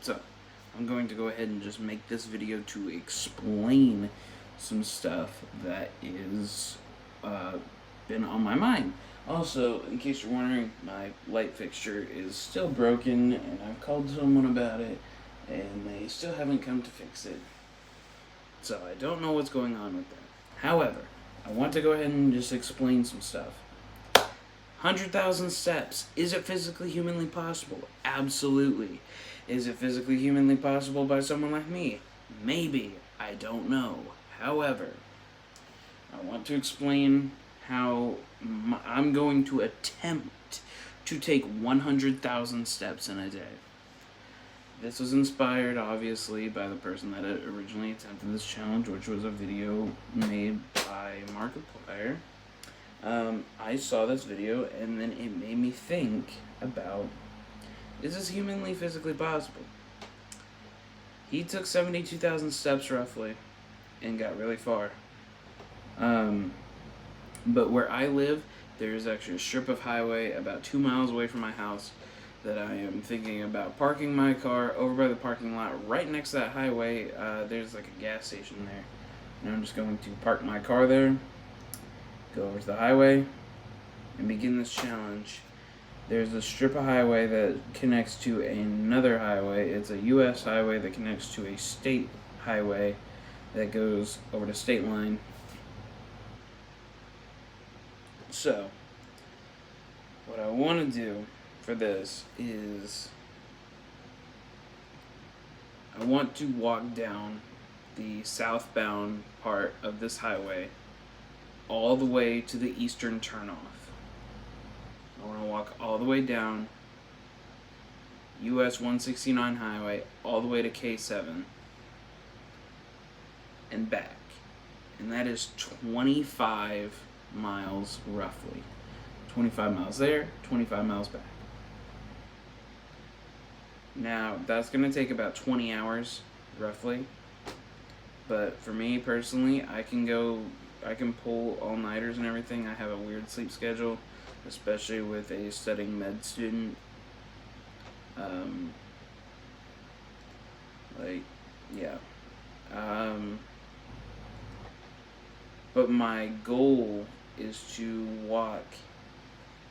So, I'm going to go ahead and just make this video to explain some stuff that is been on my mind. Also, in case you're wondering, my light fixture is still broken, and I've called someone about it, and they still haven't come to fix it. So I don't know what's going on with that. However, I want to go ahead and just explain some stuff. 100,000 steps. Is it physically, humanly possible? Absolutely. Is it physically, humanly possible by someone like me? Maybe. I don't know. However, I want to explain how I'm going to attempt to take 100,000 steps in a day. This was inspired, obviously, by the person that originally attempted this challenge, which was a video made by Markiplier. I saw this video, and then it made me think about, is this humanly, physically possible? He took 72,000 steps, roughly, and got really far. But where I live, there's actually a strip of highway about 2 miles away from my house that I am thinking about parking my car over by the parking lot. Right next to that highway, there's like a gas station there. And I'm just going to park my car there, go over to the highway, and begin this challenge. There's a strip of highway that connects to another highway. It's a U.S. highway that connects to a state highway that goes over the state line. So, what I want to do for this is I want to walk down the southbound part of this highway all the way to the eastern turnoff. I want to walk all the way down US 169 highway all the way to K7 and back. And that is 25 miles roughly. 25 miles there, 25 miles back. Now, that's going to take about 20 hours, roughly. But for me, personally, I can pull all-nighters and everything. I have a weird sleep schedule, especially with a studying med student. But my goal is to walk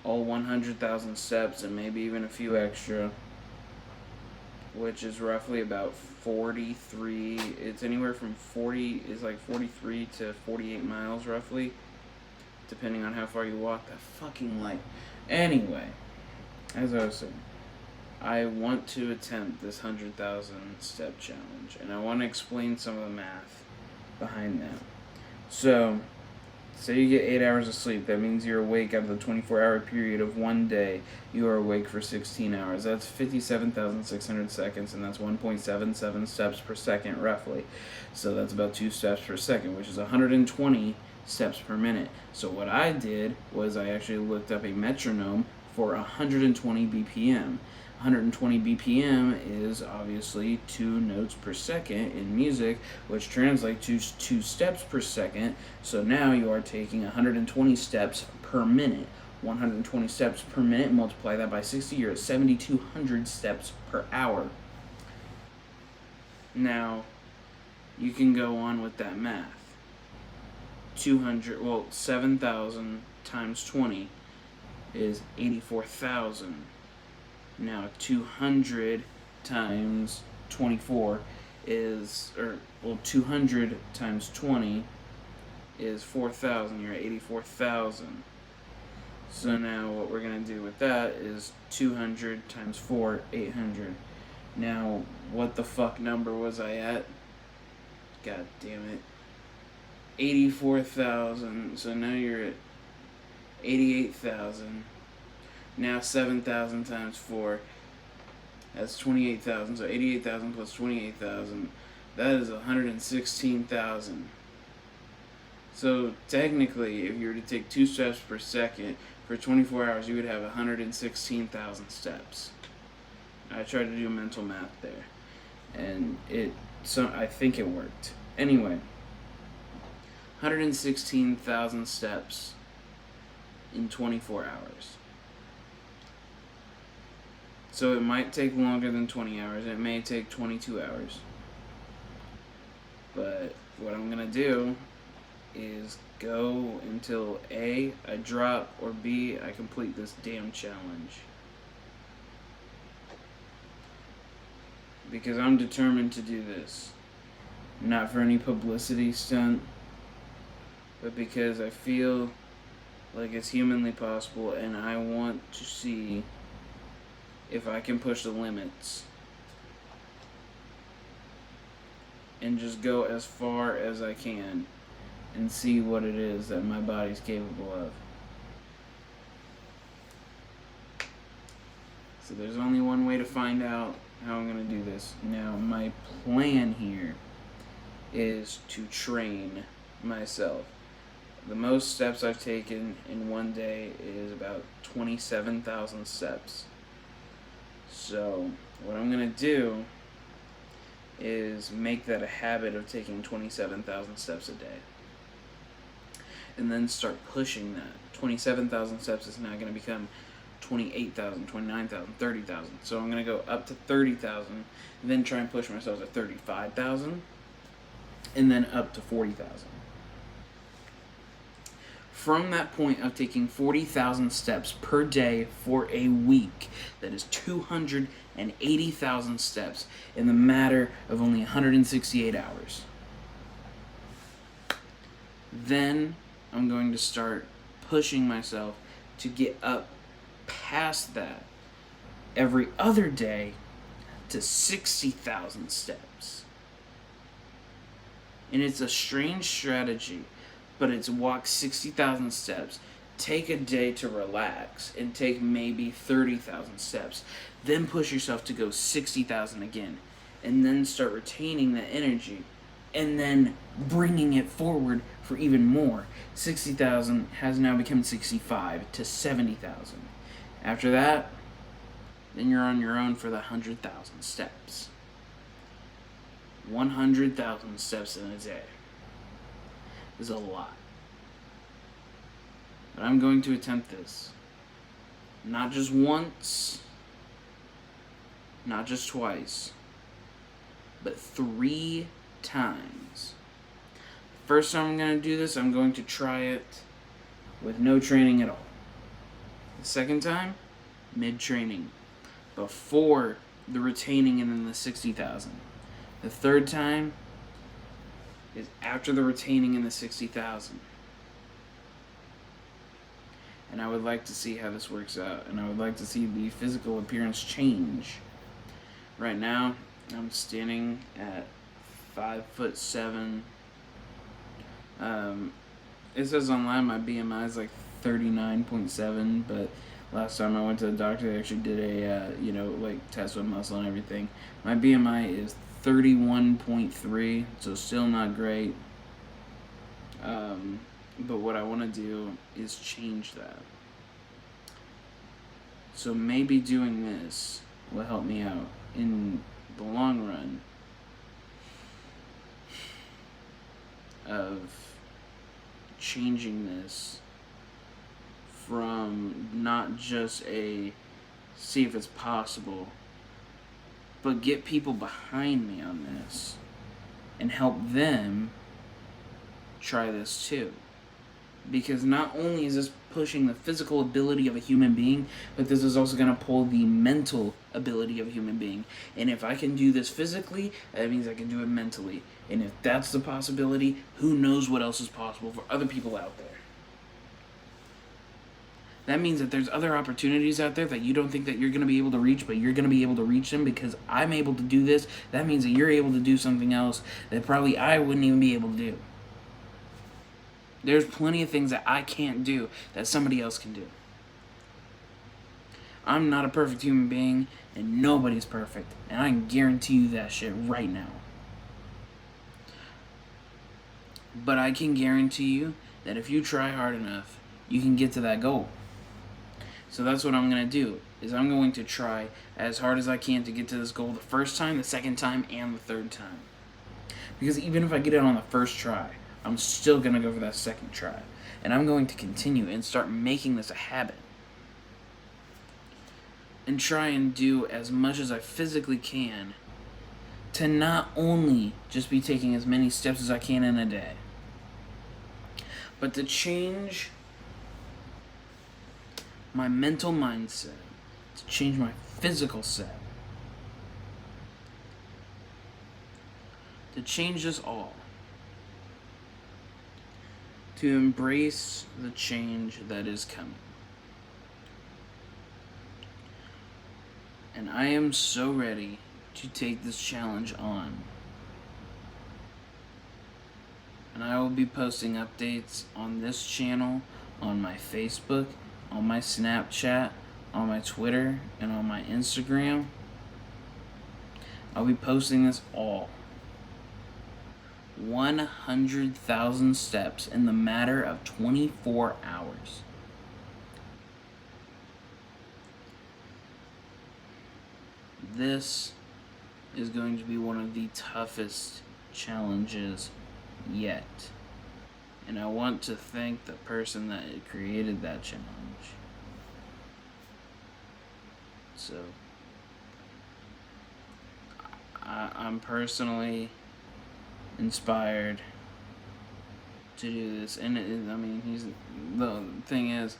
all 100,000 steps and maybe even a few extra, which is roughly about 43, it's anywhere from 43 to 48 miles roughly, depending on how far you walk. That fucking light. Anyway, as I was saying, I want to attempt this 100,000 step challenge, and I want to explain some of the math behind that. So, say you get 8 hours of sleep. That means you're awake out of the 24-hour period of one day. You are awake for 16 hours. That's 57,600 seconds, and that's 1.77 steps per second, roughly. So that's about 2 steps per second, which is 120 steps per minute. So what I did was I actually looked up a metronome for 120 BPM. 120 BPM is obviously 2 notes per second in music, which translates to 2 steps per second. So now you are taking 120 steps per minute. 120 steps per minute, multiply that by 60, you're at 7,200 steps per hour. Now, you can go on with that math. 7,000 times 20 is 84,000. Now, 200 times 24 is, 200 times 20 is 4,000. You're at 84,000. So now what we're going to do with that is 200 times 4, 800. Now, what the fuck number was I at? God damn it. 84,000. So now you're at 88,000. Now 7,000 times 4, that's 28,000. So 88,000 plus 28,000, that is 116,000. So technically, if you were to take 2 steps per second for 24 hours, you would have 116,000 steps. I tried to do mental math there, and I think it worked. Anyway, 116,000 steps in 24 hours. So it might take longer than 20 hours. It may take 22 hours. But what I'm going to do is go until A, I drop, or B, I complete this damn challenge. Because I'm determined to do this. Not for any publicity stunt, but because I feel like it's humanly possible and I want to see if I can push the limits and just go as far as I can and see what it is that my body's capable of. So there's only one way to find out how I'm going to do this. Now, my plan here is to train myself. The most steps I've taken in one day is about 27,000 steps. So what I'm going to do is make that a habit of taking 27,000 steps a day. And then start pushing that. 27,000 steps is now going to become 28,000, 29,000, 30,000. So I'm going to go up to 30,000, then try and push myself to 35,000, and then up to 40,000. From that point of taking 40,000 steps per day for a week, that is 280,000 steps in the matter of only 168 hours. Then I'm going to start pushing myself to get up past that every other day to 60,000 steps. And it's a strange strategy, but it's walk 60,000 steps, take a day to relax, and take maybe 30,000 steps. Then push yourself to go 60,000 again, and then start retaining that energy, and then bringing it forward for even more. 60,000 has now become 65 to 70,000. After that, then you're on your own for the 100,000 steps. 100,000 steps in a day is a lot. But I'm going to attempt this. Not just once, not just twice, but 3 times. First time I'm going to do this, I'm going to try it with no training at all. The second time, mid-training, before the retaining and then the 60,000. The third time is after the retaining and the 60,000. And I would like to see how this works out, and I would like to see the physical appearance change. Right now, I'm standing at 5'7". It says online my BMI is like 39.7, but last time I went to the doctor, they actually did a test with muscle and everything. My BMI is 31.3, so still not great. But what I want to do is change that. So maybe doing this will help me out in the long run of changing this from not just a see if it's possible, but get people behind me on this and help them try this too. Because not only is this pushing the physical ability of a human being, but this is also going to pull the mental ability of a human being. And if I can do this physically, that means I can do it mentally. And if that's the possibility, who knows what else is possible for other people out there. That means that there's other opportunities out there that you don't think that you're going to be able to reach, but you're going to be able to reach them because I'm able to do this. That means that you're able to do something else that probably I wouldn't even be able to do. There's plenty of things that I can't do that somebody else can do. I'm not a perfect human being, and nobody's perfect. And I can guarantee you that shit right now. But I can guarantee you that if you try hard enough, you can get to that goal. So that's what I'm going to do, is I'm going to try as hard as I can to get to this goal the first time, the second time, and the third time. Because even if I get it on the first try, I'm still going to go for that second try. And I'm going to continue and start making this a habit. and try and do as much as I physically can to not only just be taking as many steps as I can in a day, but to change my mental mindset, to change my physical set, to change us all, to embrace the change that is coming. And I am so ready to take this challenge on. And I will be posting updates on this channel, on my Facebook, on my Snapchat, on my Twitter, and on my Instagram. I'll be posting this all. 100,000 steps in the matter of 24 hours. This is going to be one of the toughest challenges yet. And I want to thank the person that created that challenge. So, I'm personally inspired to do this. And the thing is,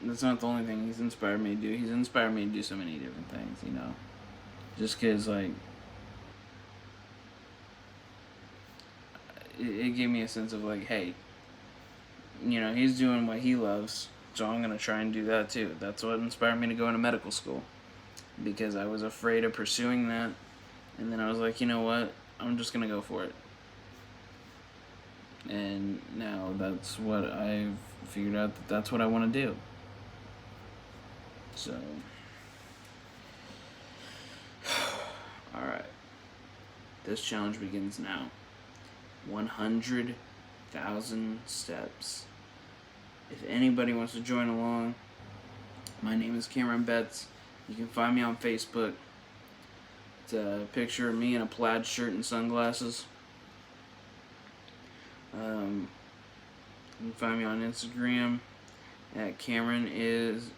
that's not the only thing he's inspired me to do. He's inspired me to do so many different things, Just because, it gave me a sense of, hey, he's doing what he loves, so I'm going to try and do that too. That's what inspired me to go into medical school. Because I was afraid of pursuing that. And then I was like, you know what? I'm just going to go for it. And now that's what I've figured out, that's what I want to do. So, alright. This challenge begins now. 100,000 steps. If anybody wants to join along, my name is Cameron Betts. You can find me on Facebook. It's a picture of me in a plaid shirt and sunglasses. You can find me on Instagram at Cameron_is_who.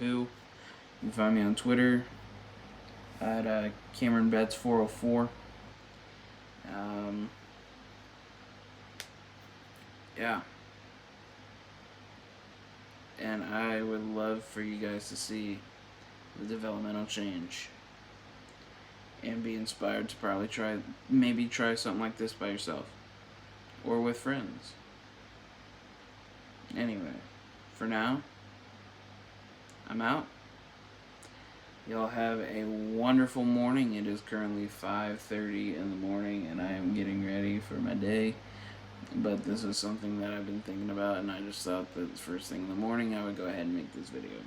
You can find me on Twitter at Cameron Betts 404. Yeah. And I would love for you guys to see the developmental change and be inspired to probably try something like this by yourself or with friends. Anyway, for now, I'm out. Y'all have a wonderful morning. It is currently 5:30 in the morning and I am getting ready for my day. But this is something that I've been thinking about, and I just thought that first thing in the morning I would go ahead and make this video.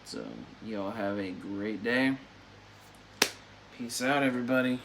So, y'all have a great day. Peace out, everybody.